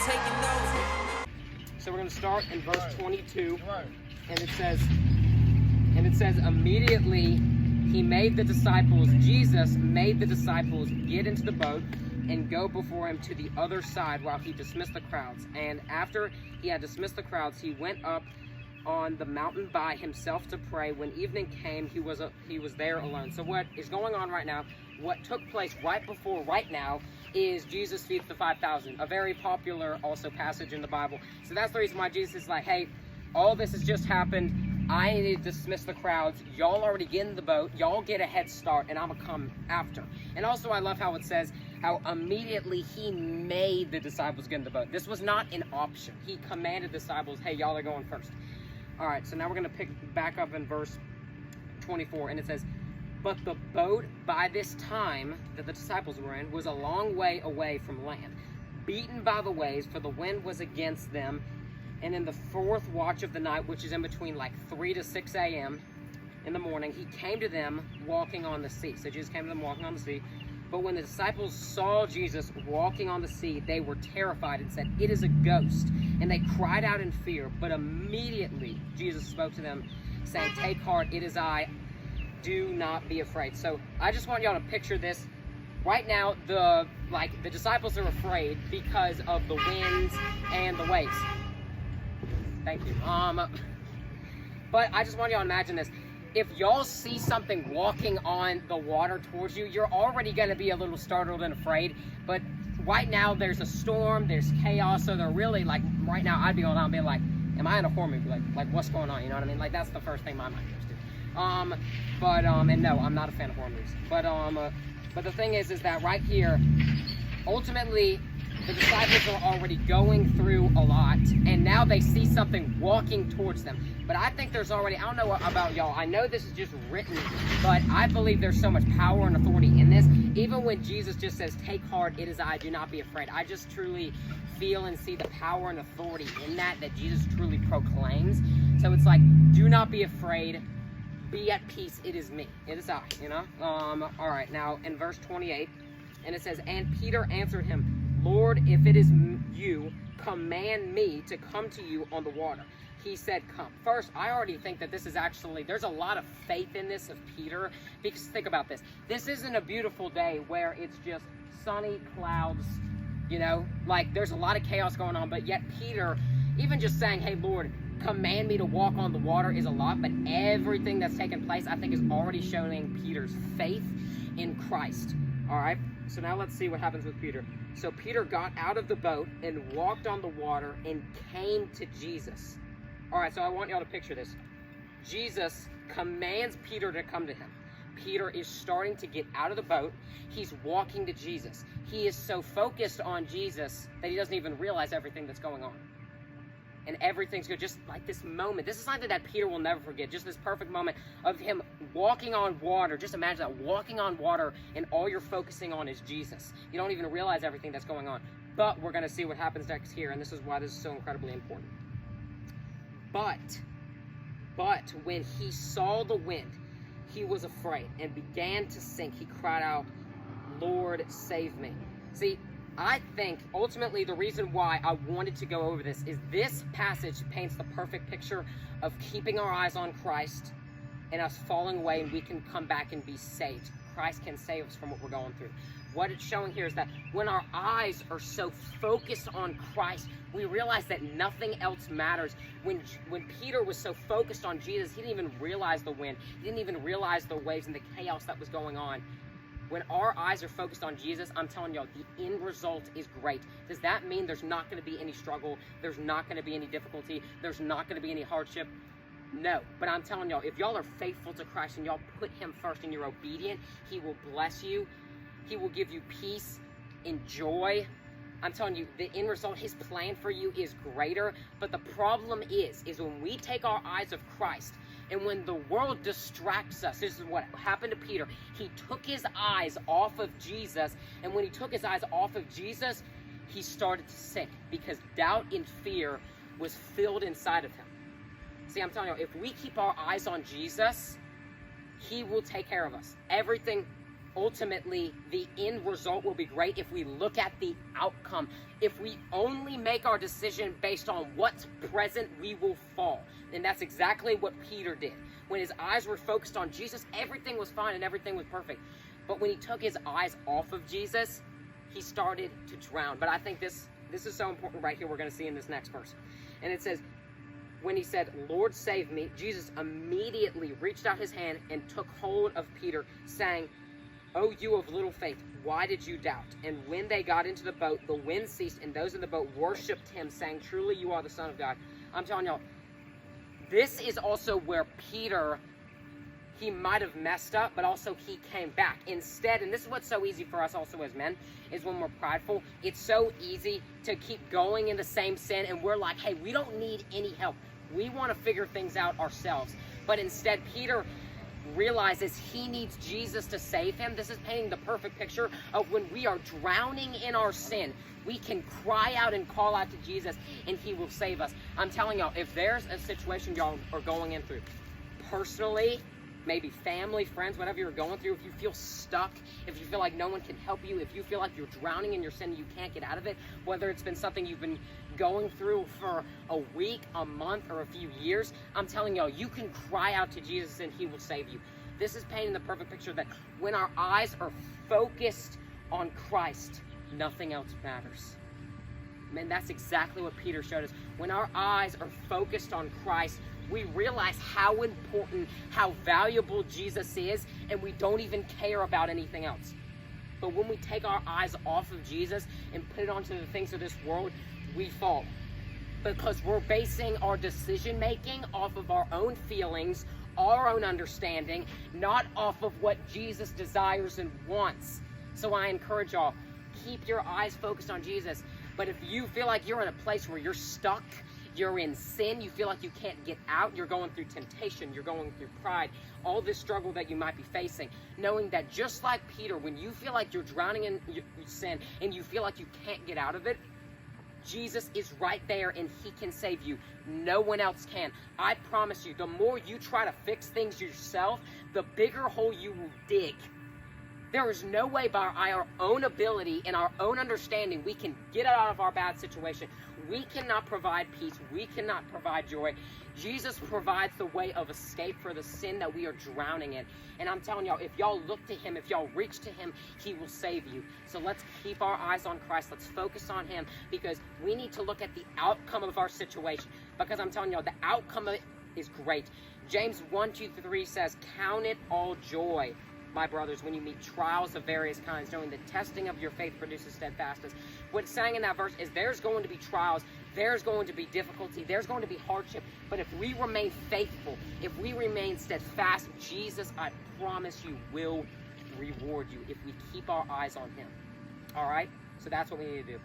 So we're going to start in verse 22, and it says, immediately he made the disciples, Jesus made the disciples get into the boat and go before him to the other side while he dismissed the crowds. And after he had dismissed the crowds, he went up on the mountain by himself to pray. When evening came, he was there alone. So what is going on right now, what took place right now, is Jesus feeds the 5,000, a very popular also passage in the Bible. So that's the reason why Jesus is like, hey, all this has just happened. I need to dismiss the crowds. Y'all already get in the boat. Y'all get a head start, and I'm going to come after. And also, I love how it says how immediately he made the disciples get in the boat. This was not an option. He commanded the disciples, hey, y'all are going first. All right, so now we're going to pick back up in verse 24, and it says, but the boat by this time that the disciples were in was a long way away from land, beaten by the waves, for the wind was against them. And in the fourth watch of the night, which is in between like 3 to 6 a.m. in the morning, he came to them walking on the sea. So Jesus came to them walking on the sea. But when the disciples saw Jesus walking on the sea, they were terrified and said, it is a ghost. And they cried out in fear. But immediately Jesus spoke to them, saying, take heart, it is I. Do not be afraid. So I just want y'all to picture this. Right now, the disciples are afraid because of the winds and the waves. Thank you. But I just want y'all to imagine this. If y'all see something walking on the water towards you, you're already going to be a little startled and afraid. But right now, there's a storm, there's chaos, so they're really, like, right now, I'd be going out and being like, am I in a horror movie? Like, what's going on? You know what I mean? Like, that's the first thing my mind goes to. And no, I'm not a fan of horror movies. But the thing is that right here, ultimately, the disciples are already going through a lot, and now they see something walking towards them. But I think there's already, I don't know about y'all, I know this is just written, but I believe there's so much power and authority in this. Even when Jesus just says, take heart, it is I, do not be afraid. I just truly feel and see the power and authority in that Jesus truly proclaims. So it's like, do not be afraid, be at peace, it is me, it is I, you know? All right, now in verse 28, and it says, and Peter answered him, Lord, if it is you, command me to come to you on the water. He said, come. First, I already think that this is actually, there's a lot of faith in this of Peter, because think about this. This isn't a beautiful day where it's just sunny clouds, you know, like there's a lot of chaos going on, but yet Peter, even just saying, hey, Lord, command me to walk on the water is a lot, but everything that's taken place, I think, is already showing Peter's faith in Christ. All right, so now let's see what happens with Peter. So Peter got out of the boat and walked on the water and came to Jesus. All right, so I want y'all to picture this. Jesus commands Peter to come to him. Peter is starting to get out of the boat. He's walking to Jesus. He is so focused on Jesus that he doesn't even realize everything that's going on. And everything's good, just like this moment. This is something that Peter will never forget, just this perfect moment of him walking on water. Just imagine that, walking on water, and all you're focusing on is Jesus. You don't even realize everything that's going on. But we're going to see what happens next here, and this is why this is so incredibly important. But when he saw the wind, he was afraid and began to sink. He cried out, Lord, save me. See, I think ultimately the reason why I wanted to go over this is this passage paints the perfect picture of keeping our eyes on Christ and us falling away, and we can come back and be saved. Christ can save us from what we're going through. What it's showing here is that when our eyes are so focused on Christ, we realize that nothing else matters. When Peter was so focused on Jesus, he didn't even realize the wind. He didn't even realize the waves and the chaos that was going on. When our eyes are focused on Jesus, I'm telling y'all, the end result is great. Does that mean there's not going to be any struggle? There's not going to be any difficulty? There's not going to be any hardship? No. But I'm telling y'all, if y'all are faithful to Christ and y'all put him first and you're obedient, he will bless you. He will give you peace and joy. I'm telling you, the end result, his plan for you is greater. But the problem is when we take our eyes of Christ, and when the world distracts us, this is what happened to Peter. He took his eyes off of Jesus, and when he took his eyes off of Jesus, he started to sink because doubt and fear was filled inside of him. See, I'm telling you, if we keep our eyes on Jesus, he will take care of us. Everything ultimately the end result will be great if we look at the outcome. If we only make our decision based on what's present, we will fall. And that's exactly what Peter did. When his eyes were focused on Jesus, everything was fine and everything was perfect. But when he took his eyes off of Jesus, he started to drown. But I think this is so important right here, we're going to see in this next verse. And it says, when he said, "Lord, save me," Jesus immediately reached out his hand and took hold of Peter, saying, "Oh, you of little faith, why did you doubt?" And when they got into the boat, the wind ceased, and those in the boat worshipped him, saying, "Truly you are the Son of God." I'm telling y'all, this is also where Peter, he might have messed up, but also he came back. Instead, and this is what's so easy for us also as men, is when we're prideful, it's so easy to keep going in the same sin, and we're like, hey, we don't need any help. We want to figure things out ourselves. But instead, Peter realizes he needs Jesus to save him. This is painting the perfect picture of when we are drowning in our sin, we can cry out and call out to Jesus, and he will save us. I'm telling y'all, if there's a situation y'all are going in through, personally, maybe family, friends, whatever you're going through, if you feel stuck, if you feel like no one can help you, if you feel like you're drowning in your sin and you can't get out of it, whether it's been something you've been going through for a week, a month, or a few years, I'm telling y'all, you can cry out to Jesus and he will save you. This is painting the perfect picture that when our eyes are focused on Christ, nothing else matters. Man, that's exactly what Peter showed us. When our eyes are focused on Christ, we realize how important, how valuable Jesus is, and we don't even care about anything else. But when we take our eyes off of Jesus and put it onto the things of this world, we fall. Because we're basing our decision making off of our own feelings, our own understanding, not off of what Jesus desires and wants. So I encourage y'all, keep your eyes focused on Jesus. But if you feel like you're in a place where you're stuck, you're in sin, you feel like you can't get out, you're going through temptation, you're going through pride, all this struggle that you might be facing, knowing that just like Peter, when you feel like you're drowning in sin and you feel like you can't get out of it, Jesus is right there and he can save you. No one else can. I promise you, the more you try to fix things yourself, the bigger hole you will dig. There is no way by our own ability and our own understanding we can get out of our bad situation. We cannot provide peace. We cannot provide joy. Jesus provides the way of escape for the sin that we are drowning in. And I'm telling y'all, if y'all look to him, if y'all reach to him, he will save you. So let's keep our eyes on Christ. Let's focus on him, because we need to look at the outcome of our situation. Because I'm telling y'all, the outcome of it is great. James 1:2-3 says, "Count it all joy, my brothers, when you meet trials of various kinds, knowing the testing of your faith produces steadfastness." What's saying in that verse is there's going to be trials, there's going to be difficulty, there's going to be hardship, but if we remain faithful, if we remain steadfast, Jesus, I promise you, will reward you if we keep our eyes on him. All right? So that's what we need to do.